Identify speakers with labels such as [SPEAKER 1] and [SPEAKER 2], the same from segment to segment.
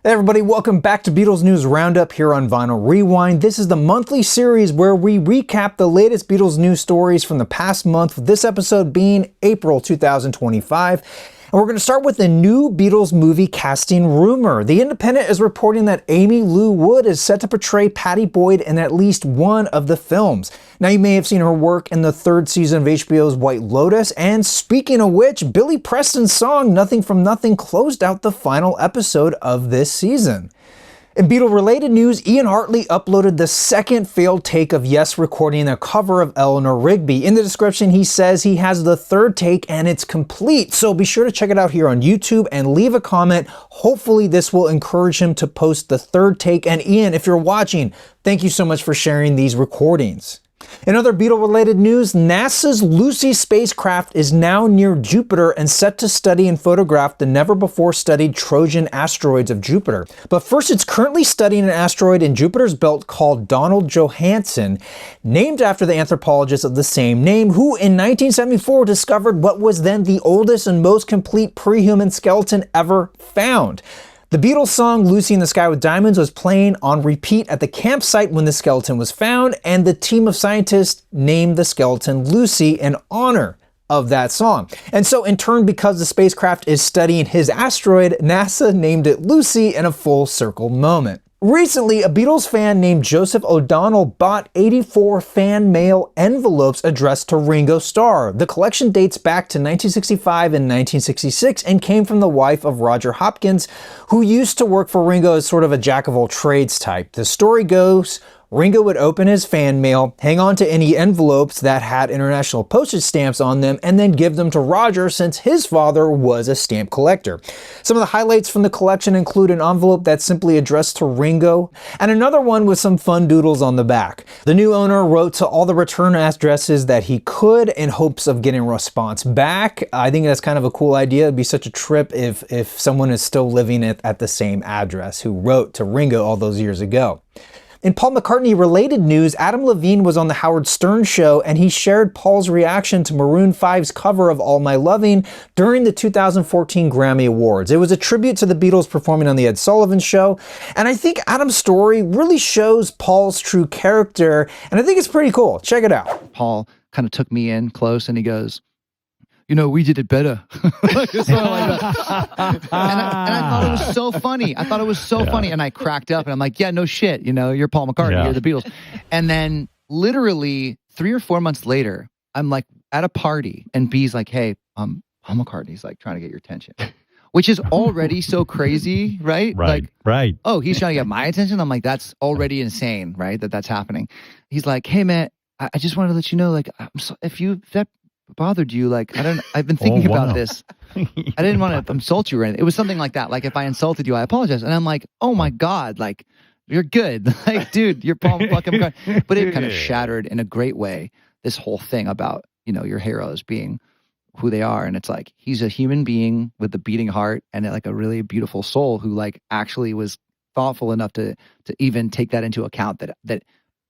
[SPEAKER 1] Hey everybody, welcome back to Beatles News Roundup here on Vinyl Rewind. This is the monthly series where we recap the latest Beatles news stories from the past month, with this episode being April 2025. And we're going to start with the new Beatles movie casting rumor. The Independent is reporting that Amy Lou Wood is set to portray Pattie Boyd in at least one of the films. Now, you may have seen her work in the third season of HBO's White Lotus, and speaking of which, Billy Preston's song Nothing from Nothing closed out the final episode of this season. In Beatle-related news, Ian Hartley uploaded the second failed take of Yes recording a cover of Eleanor Rigby. In the description, he says he has the third take and it's complete, so be sure to check it out here on YouTube and leave a comment. Hopefully this will encourage him to post the third take. And Ian, if you're watching, thank you so much for sharing these recordings. In other Beatle-related news, NASA's Lucy spacecraft is now near Jupiter and set to study and photograph the never-before-studied Trojan asteroids of Jupiter. But first, it's currently studying an asteroid in Jupiter's belt called Donald Johanson, named after the anthropologist of the same name, who in 1974 discovered what was then the oldest and most complete pre-human skeleton ever found. The Beatles song Lucy in the Sky with Diamonds was playing on repeat at the campsite when the skeleton was found, and the team of scientists named the skeleton Lucy in honor of that song. And so in turn, because the spacecraft is studying his asteroid, NASA named it Lucy in a full circle moment. Recently, a Beatles fan named Joseph O'Donnell bought 84 fan mail envelopes addressed to Ringo Starr. The collection dates back to 1965 and 1966 and came from the wife of Roger Hopkins, who used to work for Ringo as sort of a jack-of-all-trades type. The story goes, Ringo would open his fan mail, hang on to any envelopes that had international postage stamps on them, and then give them to Roger since his father was a stamp collector. Some of the highlights from the collection include an envelope that's simply addressed to Ringo, and another one with some fun doodles on the back. The new owner wrote to all the return addresses that he could in hopes of getting a response back. I think that's kind of a cool idea. It'd be such a trip if someone is still living at the same address who wrote to Ringo all those years ago. In Paul McCartney-related news, Adam Levine was on the Howard Stern show, and he shared Paul's reaction to Maroon 5's cover of All My Loving during the 2014 Grammy Awards. It was a tribute to the Beatles performing on the Ed Sullivan Show, and I think Adam's story really shows Paul's true character, and I think it's pretty cool. Check it out.
[SPEAKER 2] Paul kind of took me in close, and he goes, "You know, we did it better." Like that. And I thought it was so funny. Funny. And I cracked up and I'm like, yeah, no shit. You know, you're Paul McCartney, you're the Beatles. And then literally 3 or 4 months later, I'm like at a party and B's like, hey, Paul McCartney's like trying to get your attention. Which is already so crazy, right?
[SPEAKER 3] Right.
[SPEAKER 2] Oh, he's trying to get my attention? I'm like, that's already insane, right? That's happening. He's like, hey man, I just wanted to let you know, like, if that bothered you, like, I've been thinking about this. I didn't want to insult you or anything. It was something like that. Like, if I insulted you, I apologize. And I'm like, oh my God, like, you're good. Like, dude, you're Paul fucking McCartney. But it kind of shattered in a great way this whole thing about, you know, your heroes being who they are. And it's like, he's a human being with a beating heart and like a really beautiful soul who like actually was thoughtful enough to even take that into account, that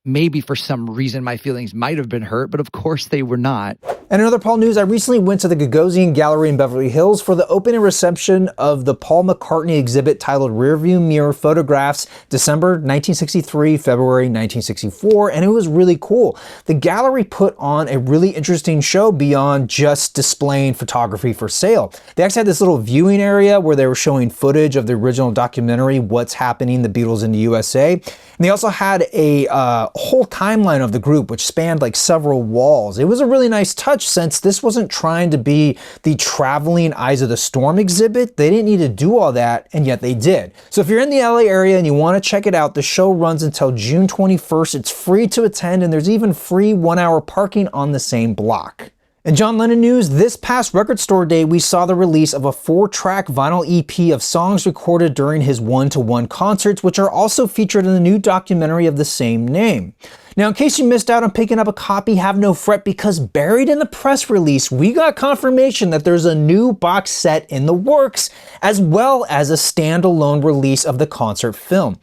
[SPEAKER 2] maybe for some reason my feelings might have been hurt, but of course they were not.
[SPEAKER 1] And in other Paul news, I recently went to the Gagosian Gallery in Beverly Hills for the opening reception of the Paul McCartney exhibit titled Rearview Mirror Photographs, December 1963, February 1964, and it was really cool. The gallery put on a really interesting show beyond just displaying photography for sale. They actually had this little viewing area where they were showing footage of the original documentary, What's Happening, the Beatles in the USA. And they also had a whole timeline of the group, which spanned like several walls. It was a really nice touch, since this wasn't trying to be the traveling Eyes of the Storm exhibit. They didn't need to do all that, and yet they did. So if you're in the LA area and you want to check it out, the show runs until June 21st. It's free to attend, and there's even free 1-hour parking on the same block. In John Lennon news, this past Record Store Day, we saw the release of a 4-track vinyl EP of songs recorded during his one-to-one concerts, which are also featured in the new documentary of the same name. Now, in case you missed out on picking up a copy, have no fret, because buried in the press release, we got confirmation that there's a new box set in the works, as well as a standalone release of the concert film.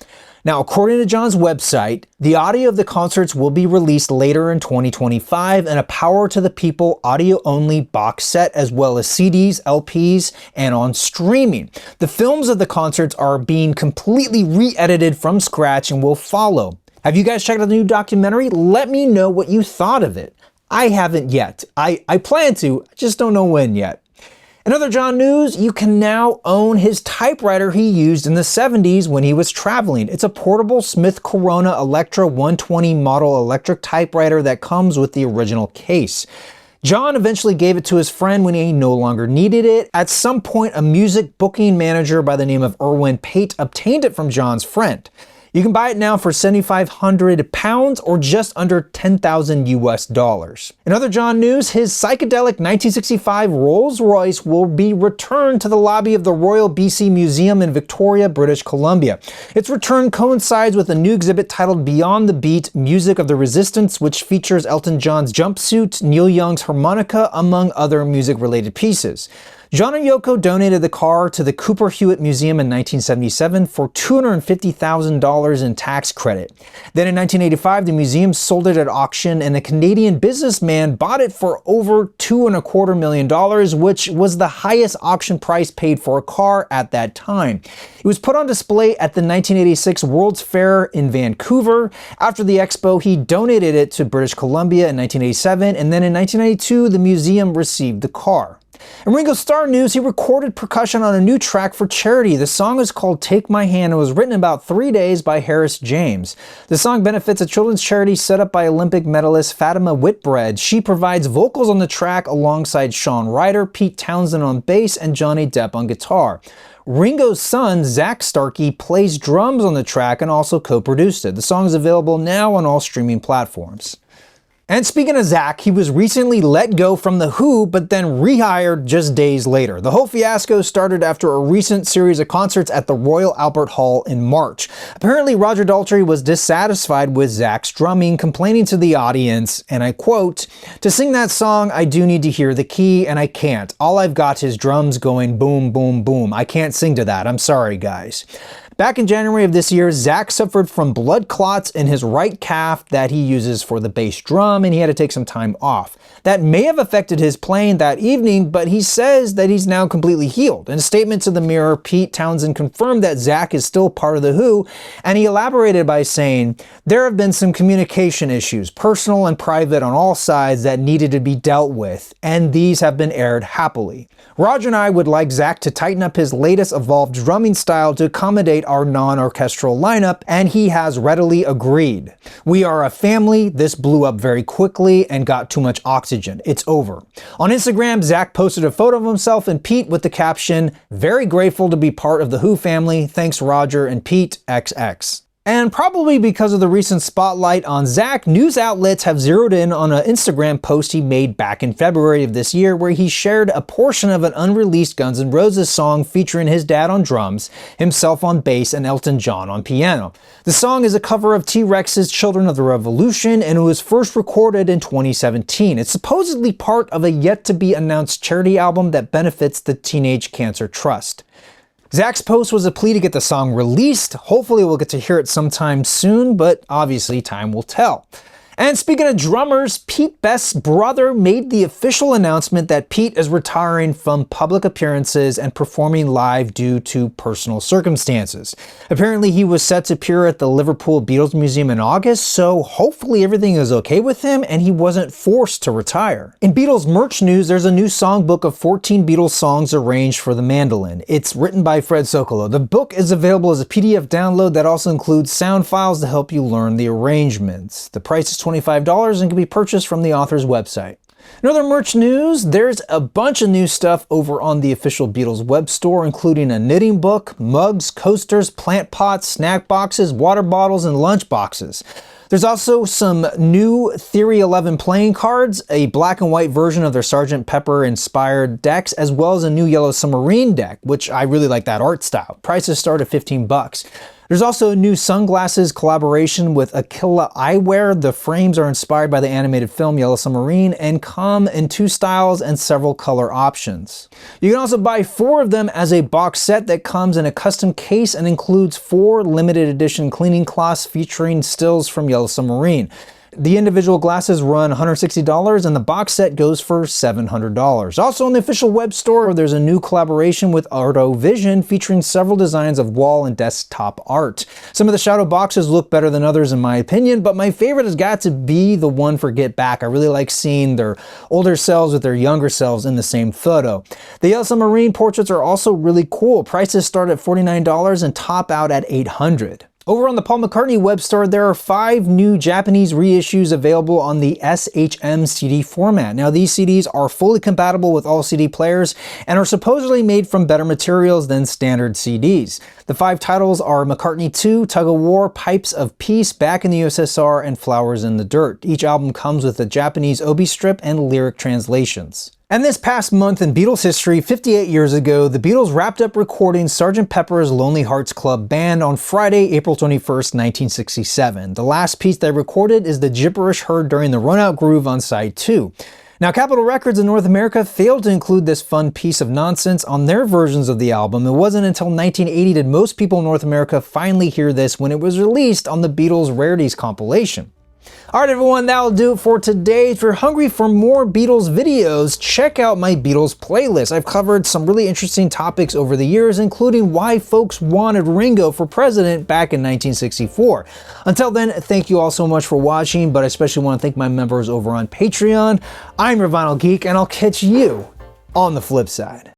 [SPEAKER 1] Now, according to John's website, the audio of the concerts will be released later in 2025 in a Power to the People audio-only box set, as well as CDs, LPs, and on streaming. The films of the concerts are being completely re-edited from scratch and will follow. Have you guys checked out the new documentary? Let me know what you thought of it. I haven't yet. I plan to, I just don't know when yet. In other John news, you can now own his typewriter he used in the 70s when he was traveling. It's a portable Smith Corona Electra 120 model electric typewriter that comes with the original case. John eventually gave it to his friend when he no longer needed it. At some point, a music booking manager by the name of Irwin Pate obtained it from John's friend. You can buy it now for £7,500 or just under $10,000 US. In other John news, his psychedelic 1965 Rolls Royce will be returned to the lobby of the Royal BC Museum in Victoria, British Columbia. Its return coincides with a new exhibit titled Beyond the Beat, Music of the Resistance, which features Elton John's jumpsuit, Neil Young's harmonica, among other music-related pieces. John and Yoko donated the car to the Cooper Hewitt Museum in 1977 for $250,000 in tax credit. Then in 1985, the museum sold it at auction, and a Canadian businessman bought it for over $2.25 million, which was the highest auction price paid for a car at that time. It was put on display at the 1986 World's Fair in Vancouver. After the expo, he donated it to British Columbia in 1987, and then in 1992, the museum received the car. In Ringo Starr news, he recorded percussion on a new track for charity. The song is called Take My Hand and was written in about 3 days by Harris James. The song benefits a children's charity set up by Olympic medalist Fatima Whitbread. She provides vocals on the track alongside Sean Ryder, Pete Townsend on bass, and Johnny Depp on guitar. Ringo's son, Zak Starkey, plays drums on the track and also co-produced it. The song is available now on all streaming platforms. And speaking of Zak, he was recently let go from The Who, but then rehired just days later. The whole fiasco started after a recent series of concerts at the Royal Albert Hall in March. Apparently, Roger Daltrey was dissatisfied with Zak's drumming, complaining to the audience, and I quote, "To sing that song, I do need to hear the key, and I can't. All I've got is drums going boom, boom, boom. I can't sing to that. I'm sorry, guys." Back in January of this year, Zak suffered from blood clots in his right calf that he uses for the bass drum, and he had to take some time off. That may have affected his playing that evening, but he says that he's now completely healed. In a statement to the Mirror, Pete Townsend confirmed that Zak is still part of The Who, and he elaborated by saying, "There have been some communication issues, personal and private on all sides, that needed to be dealt with, and these have been aired happily. Roger and I would like Zak to tighten up his latest evolved drumming style to accommodate our non-orchestral lineup, and he has readily agreed. We are a family. This blew up very quickly and got too much oxygen. It's over." On Instagram, Zak posted a photo of himself and Pete with the caption, "Very grateful to be part of the Who family. Thanks Roger and Pete XX." And probably because of the recent spotlight on Zak, news outlets have zeroed in on an Instagram post he made back in February of this year where he shared a portion of an unreleased Guns N' Roses song featuring his dad on drums, himself on bass, and Elton John on piano. The song is a cover of T-Rex's Children of the Revolution, and it was first recorded in 2017. It's supposedly part of a yet-to-be-announced charity album that benefits the Teenage Cancer Trust. Zak's post was a plea to get the song released. Hopefully we'll get to hear it sometime soon, but obviously time will tell. And speaking of drummers, Pete Best's brother made the official announcement that Pete is retiring from public appearances and performing live due to personal circumstances. Apparently he was set to appear at the Liverpool Beatles Museum in August, so hopefully everything is okay with him and he wasn't forced to retire. In Beatles merch news, there's a new songbook of 14 Beatles songs arranged for the mandolin. It's written by Fred Sokolow. The book is available as a PDF download that also includes sound files to help you learn the arrangements. The price is $25 and can be purchased from the author's website. In other merch news, there's a bunch of new stuff over on the official Beatles web store, including a knitting book, mugs, coasters, plant pots, snack boxes, water bottles, and lunch boxes. There's also some new Theory 11 playing cards, a black and white version of their Sgt. Pepper inspired decks, as well as a new Yellow Submarine deck, which I really like that art style. Prices start at $15. There's also a new sunglasses collaboration with Aquila Eyewear. The frames are inspired by the animated film Yellow Submarine and come in 2 styles and several color options. You can also buy 4 of them as a box set that comes in a custom case and includes 4 limited edition cleaning cloths featuring stills from Yellow Submarine. The individual glasses run $160 and the box set goes for $700. Also on the official web store, there's a new collaboration with Arto Vision featuring several designs of wall and desktop art. Some of the shadow boxes look better than others in my opinion, but my favorite has got to be the one for Get Back. I really like seeing their older selves with their younger selves in the same photo. The Yellow Submarine portraits are also really cool. Prices start at $49 and top out at $800. Over on the Paul McCartney web store, there are 5 new Japanese reissues available on the SHM CD format. Now, these CDs are fully compatible with all CD players and are supposedly made from better materials than standard CDs. The 5 titles are McCartney 2, Tug of War, Pipes of Peace, Back in the USSR, and Flowers in the Dirt. Each album comes with a Japanese obi strip and lyric translations. And this past month in Beatles history, 58 years ago, the Beatles wrapped up recording Sgt. Pepper's Lonely Hearts Club Band on Friday, April 21st, 1967. The last piece they recorded is the gibberish heard during the run-out groove on side 2. Now, Capitol Records in North America failed to include this fun piece of nonsense on their versions of the album. It wasn't until 1980 did most people in North America finally hear this when it was released on the Beatles Rarities compilation. Alright everyone, that'll do it for today. If you're hungry for more Beatles videos, check out my Beatles playlist. I've covered some really interesting topics over the years, including why folks wanted Ringo for president back in 1964. Until then, thank you all so much for watching, but I especially want to thank my members over on Patreon. I'm your Vinyl Geek, and I'll catch you on the flip side.